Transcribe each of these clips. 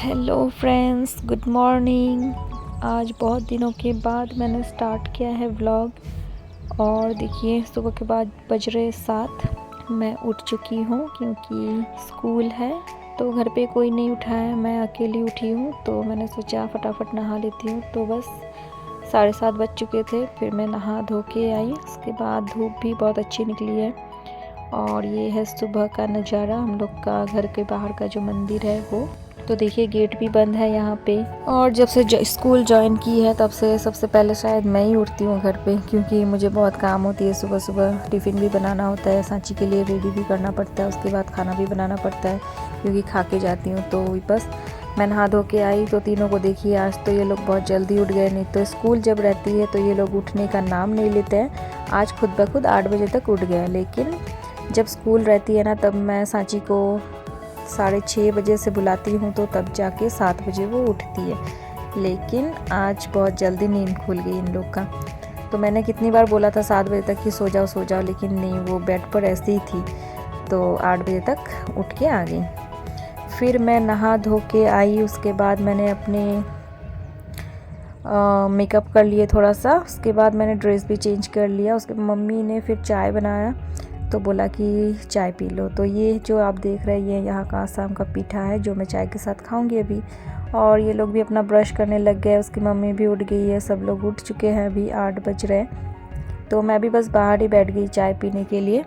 Hello friends, good morning. आज बहुत दिनों के बाद मैंने स्टार्ट किया है व्लॉग। और देखिए, सुबह के बाद बज रहे 7। मैं उठ चुकी हूँ क्योंकि स्कूल है तो घर पे कोई नहीं उठा है, मैं अकेली उठी हूँ। तो मैंने सोचा फटाफट नहा लेती हूँ। तो बस 7:30 बज चुके थे। फिर मैं नहा धो के आई। उसके बाद धूप भी बहुत अच्छी निकली है। और ये है सुबह का नज़ारा, हम लोग का घर के बाहर का जो मंदिर है वो। तो देखिए, गेट भी बंद है यहाँ पे। और जब से स्कूल ज्वाइन की है तब से सबसे पहले शायद मैं ही उठती हूँ घर पे, क्योंकि मुझे बहुत काम होती है। सुबह सुबह टिफ़िन भी बनाना होता है, सांची के लिए रेडी भी करना पड़ता है, उसके बाद खाना भी बनाना पड़ता है क्योंकि खा के जाती हूँ। तो बस मैं नहा धो के आई तो तीनों को देखिए, आज तो ये लोग बहुत जल्दी उठ गए। नहीं तो स्कूल जब रहती है तो ये लोग उठने का नाम नहीं लेते हैं। आज खुद ब खुद 8 बजे तक उठ गए। लेकिन जब स्कूल रहती है ना, तब मैं सांची को 6:30 बजे से बुलाती हूँ तो तब जाके 7 बजे वो उठती है। लेकिन आज बहुत जल्दी नींद खुल गई इन लोग का। तो मैंने कितनी बार बोला था 7 बजे तक कि सो जाओ, लेकिन नहीं, वो बेड पर ऐसे ही थी। तो 8 बजे तक उठ के आ गई। फिर मैं नहा धो के आई। उसके बाद मैंने अपने मेकअप कर लिए थोड़ा सा। उसके बाद मैंने ड्रेस भी चेंज कर लिया। उसके मम्मी ने फिर चाय बनाया तो बोला कि चाय पी लो। तो ये जो आप देख रहे हैं ये यहाँ का आसाम का पीठा है जो मैं चाय के साथ खाऊंगी अभी। और ये लोग भी अपना ब्रश करने लग गए। उसकी मम्मी भी उठ गई है, सब लोग उठ चुके हैं। अभी 8 बज रहे हैं। तो मैं भी बस बाहर ही बैठ गई चाय पीने के लिए।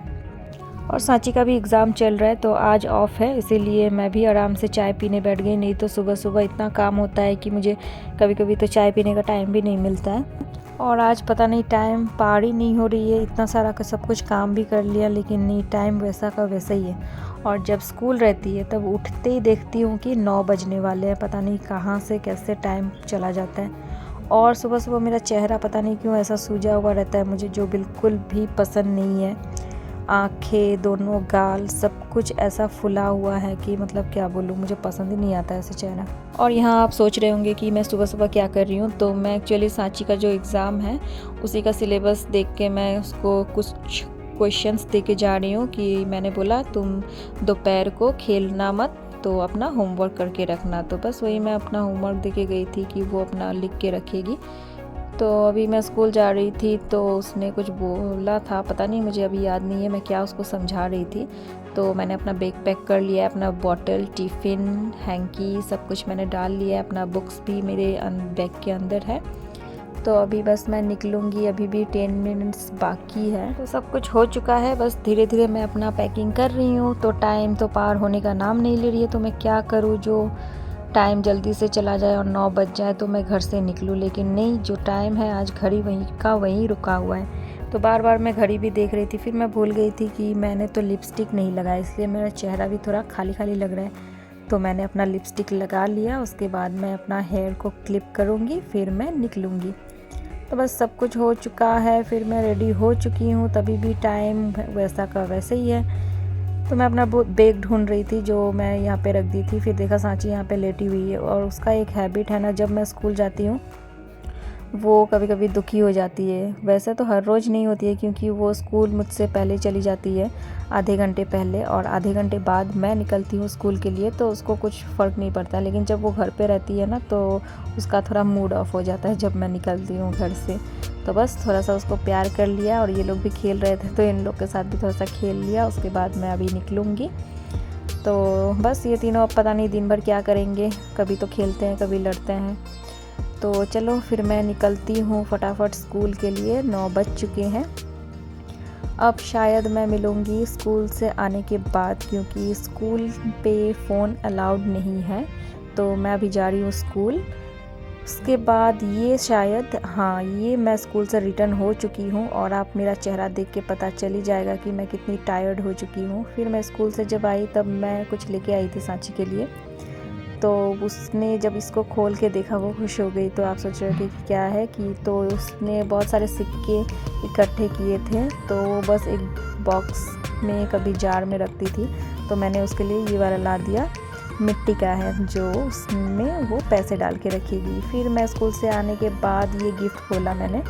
और सांची का भी एग्ज़ाम चल रहा है तो आज ऑफ़ है, इसीलिए मैं भी आराम से चाय पीने बैठ गई। नहीं तो सुबह सुबह इतना काम होता है कि मुझे कभी कभी तो चाय पीने का टाइम भी नहीं मिलता है। और आज पता नहीं टाइम पार ही नहीं हो रही है। इतना सारा का सब कुछ काम भी कर लिया लेकिन नहीं, टाइम वैसा का वैसा ही है। और जब स्कूल रहती है तब उठते ही देखती हूँ कि 9 बजने वाले हैं। पता नहीं कहाँ से कैसे टाइम चला जाता है। और सुबह सुबह मेरा चेहरा पता नहीं क्यों ऐसा सूजा हुआ रहता है मुझे, जो बिल्कुल भी पसंद नहीं है। आँखें, दोनों गाल, सब कुछ ऐसा फुला हुआ है कि मतलब क्या बोलूँ, मुझे पसंद ही नहीं आता ऐसे चेहरा। और यहाँ आप सोच रहे होंगे कि मैं सुबह सुबह क्या कर रही हूँ। तो मैं एक्चुअली सांची का जो एग्ज़ाम है उसी का सिलेबस देख के मैं उसको कुछ क्वेश्चंस दे के जा रही हूँ। कि मैंने बोला तुम दोपहर को खेलना मत, तो अपना होमवर्क करके रखना। तो बस वही मैं अपना होमवर्क दे के गई थी कि वो अपना लिख के रखेगी। तो अभी मैं स्कूल जा रही थी तो उसने कुछ बोला था, पता नहीं, मुझे अभी याद नहीं है मैं क्या उसको समझा रही थी। तो मैंने अपना बैग पैक कर लिया है, अपना बॉटल, टिफ़िन, हैंकी सब कुछ मैंने डाल लिया है। अपना बुक्स भी मेरे बैग के अंदर है। तो अभी बस मैं निकलूँगी, अभी भी 10 मिनट्स बाकी है। तो सब कुछ हो चुका है, बस धीरे धीरे मैं अपना पैकिंग कर रही हूँ। तो टाइम तो पार होने का नाम नहीं ले रही है। तो मैं क्या करूँ, जो टाइम जल्दी से चला जाए और 9 बज जाए तो मैं घर से निकलूँ। लेकिन नहीं, जो टाइम है आज घड़ी वहीं का वहीं रुका हुआ है। तो बार बार मैं घड़ी भी देख रही थी। फिर मैं भूल गई थी कि मैंने तो लिपस्टिक नहीं लगाया, इसलिए मेरा चेहरा भी थोड़ा खाली खाली लग रहा है। तो मैंने अपना लिपस्टिक लगा लिया। उसके बाद मैं अपना हेयर को क्लिप करूँगी, फिर मैं निकलूँगी। तो बस सब कुछ हो चुका है। फिर मैं रेडी हो चुकी हूँ, तभी भी टाइम वैसा का वैसे ही है। तो मैं अपना बैग ढूंढ रही थी जो मैं यहाँ पे रख दी थी। फिर देखा सांची यहाँ पे लेटी हुई है। और उसका एक हैबिट है ना, जब मैं स्कूल जाती हूँ वो कभी कभी दुखी हो जाती है। वैसे तो हर रोज़ नहीं होती है क्योंकि वो स्कूल मुझसे पहले चली जाती है, आधे घंटे पहले, और आधे घंटे बाद मैं निकलती हूँ स्कूल के लिए। तो उसको कुछ फ़र्क नहीं पड़ता। लेकिन जब वो घर पे रहती है ना तो उसका थोड़ा मूड ऑफ हो जाता है जब मैं निकलती हूँ घर से। तो बस थोड़ा सा उसको प्यार कर लिया। और ये लोग भी खेल रहे थे तो इन लोग के साथ भी थोड़ा सा खेल लिया। उसके बाद मैं अभी निकलूँगी। तो बस ये तीनों अब पता नहीं दिन भर क्या करेंगे, कभी तो खेलते हैं कभी लड़ते हैं। तो चलो फिर मैं निकलती हूँ फटाफट स्कूल के लिए। 9 बज चुके हैं। अब शायद मैं मिलूँगी स्कूल से आने के बाद, क्योंकि स्कूल पे फ़ोन अलाउड नहीं है। तो मैं अभी जा रही हूँ स्कूल। उसके बाद ये शायद, हाँ, ये मैं स्कूल से रिटर्न हो चुकी हूँ। और आप मेरा चेहरा देख के पता चल ही जाएगा कि मैं कितनी टायर्ड हो चुकी हूँ। फिर मैं स्कूल से जब आई तब मैं कुछ लेके आई थी सांची के लिए। तो उसने जब इसको खोल के देखा वो खुश हो गई। तो आप सोच रहे हो कि क्या है, कि तो उसने बहुत सारे सिक्के इकट्ठे किए थे। तो वो बस एक बॉक्स में कभी जार में रखती थी। तो मैंने उसके लिए ये वाला ला दिया, मिट्टी का है, जो उसमें वो पैसे डाल के रखेगी। फिर मैं स्कूल से आने के बाद ये गिफ्ट खोला मैंने,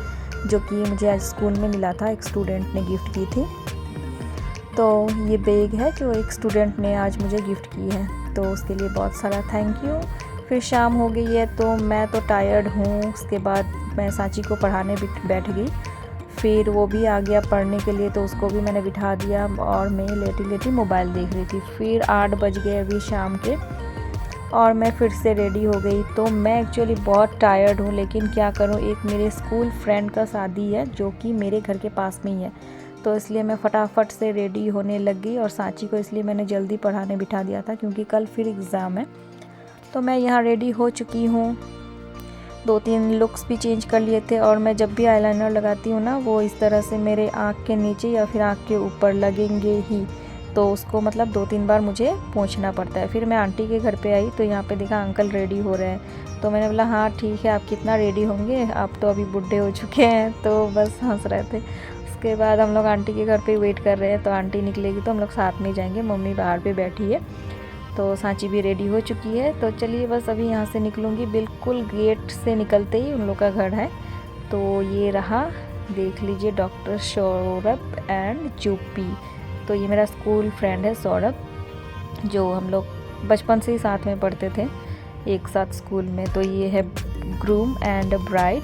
जो कि मुझे आज स्कूल में मिला था, एक स्टूडेंट ने गिफ्ट की थी। तो ये बैग है जो एक स्टूडेंट ने आज मुझे गिफ्ट की है। तो उसके लिए बहुत सारा थैंक यू। फिर शाम हो गई है तो मैं तो टायर्ड हूँ। उसके बाद मैं सांची को पढ़ाने बैठ गई। फिर वो भी आ गया पढ़ने के लिए तो उसको भी मैंने बिठा दिया और मैं लेटी लेटी मोबाइल देख रही थी। फिर 8 बज गए अभी शाम के और मैं फिर से रेडी हो गई। तो मैं एक्चुअली बहुत टायर्ड हूँ, लेकिन क्या करूँ, एक मेरे स्कूल फ्रेंड का शादी है जो कि मेरे घर के पास में ही है, तो इसलिए मैं फटाफट से रेडी होने लग गई। और सांची को इसलिए मैंने जल्दी पढ़ाने बिठा दिया था क्योंकि कल फिर एग्ज़ाम है। तो मैं यहाँ रेडी हो चुकी हूँ, 2-3 लुक्स भी चेंज कर लिए थे। और मैं जब भी आईलाइनर लगाती हूँ ना, वो इस तरह से मेरे आँख के नीचे या फिर आँख के ऊपर लगेंगे ही, तो उसको मतलब 2-3 बार मुझे पोंछना पड़ता है। फिर मैं आंटी के घर पे आई तो यहाँ पे देखा अंकल रेडी हो रहे हैं, तो मैंने बोला हाँ ठीक है, आप कितना रेडी होंगे, आप तो अभी बूढ़े हो चुके हैं। तो बस हंस रहे थे। उसके बाद हम लोग आंटी के घर पे वेट कर रहे हैं, तो आंटी निकलेगी तो हम लोग साथ में जाएंगे। मम्मी बाहर पे बैठी है, तो सांची भी रेडी हो चुकी है। तो चलिए बस अभी यहाँ से निकलूँगी। बिल्कुल गेट से निकलते ही उन लोग का घर है। तो ये रहा, देख लीजिए, डॉक्टर सौरभ एंड जूपी। तो ये मेरा स्कूल फ्रेंड है सौरभ, जो हम लोग बचपन से ही साथ में पढ़ते थे एक साथ स्कूल में। तो ये है ग्रूम एंड ब्राइड।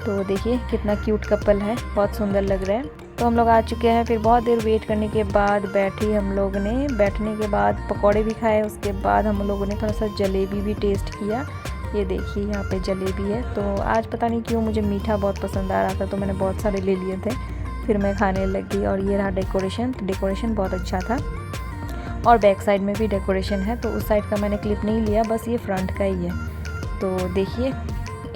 तो देखिए कितना क्यूट कपल है, बहुत सुंदर लग रहे हैं। तो हम लोग आ चुके हैं। फिर बहुत देर वेट करने के बाद बैठी हम लोग ने। बैठने के बाद पकौड़े भी खाए। उसके बाद हम लोगों ने थोड़ा सा जलेबी भी टेस्ट किया। ये देखिए यहाँ पे जलेबी है। तो आज पता नहीं क्यों मुझे मीठा बहुत पसंद आ रहा था, तो मैंने बहुत सारे ले लिए थे। फिर मैं खाने लग गई। और ये रहा डेकोरेशन। तो डेकोरेशन बहुत अच्छा था और बैक साइड में भी डेकोरेशन है। तो उस साइड का मैंने क्लिप नहीं लिया, बस ये फ्रंट का ही है। तो देखिए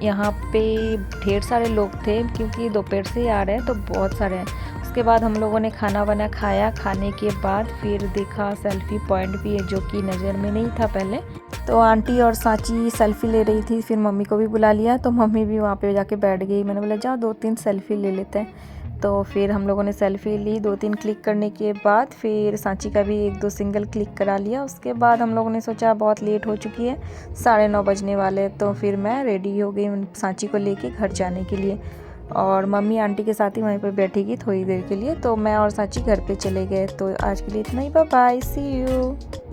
यहाँ पे ढेर सारे लोग थे क्योंकि दोपहर से ही आ रहे हैं, तो बहुत सारे हैं। उसके बाद हम लोगों ने खाना वाना खाया। खाने के बाद फिर देखा सेल्फ़ी पॉइंट भी है जो कि नज़र में नहीं था पहले। तो आंटी और सांची सेल्फ़ी ले रही थी, फिर मम्मी को भी बुला लिया। तो मम्मी भी वहाँ पे जाके बैठ गई। मैंने बोला जाओ 2-3 सेल्फ़ी ले लेते हैं। तो फिर हम लोगों ने सेल्फ़ी ली। 2-3 क्लिक करने के बाद फिर सांची का भी 1-2 सिंगल क्लिक करा लिया। उसके बाद हम लोगों ने सोचा बहुत लेट हो चुकी है, 9:30 बजने वाले। तो फिर मैं रेडी हो गई सांची को लेके घर जाने के लिए। और मम्मी आंटी के साथ ही वहीं पर बैठेगी थोड़ी देर के लिए। तो मैं और सांची घर पे चले गए। तो आज के लिए इतना ही, बाय बाय, सी यू।